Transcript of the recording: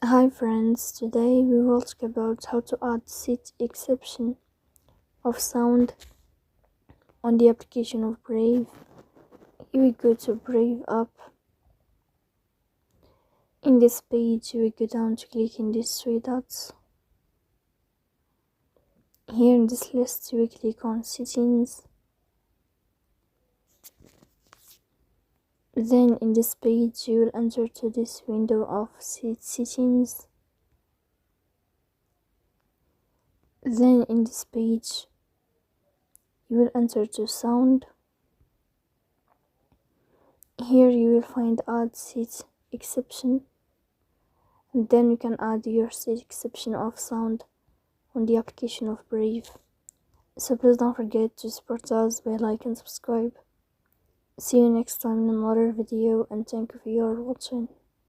Hi friends, today we will talk about how to add set exception of sound on the application of Brave. Here we go to Brave app. In this page we go down to click in these three dots. Here in this list we click on settings. Then in this page you will enter to this window of settings. Then in this page you will enter to sound. Here you will find add set exception, and then you can add your set exception of sound on the application of Brave. So please don't forget to support us by like and subscribe. See you next time in another video, and thank you for your watching.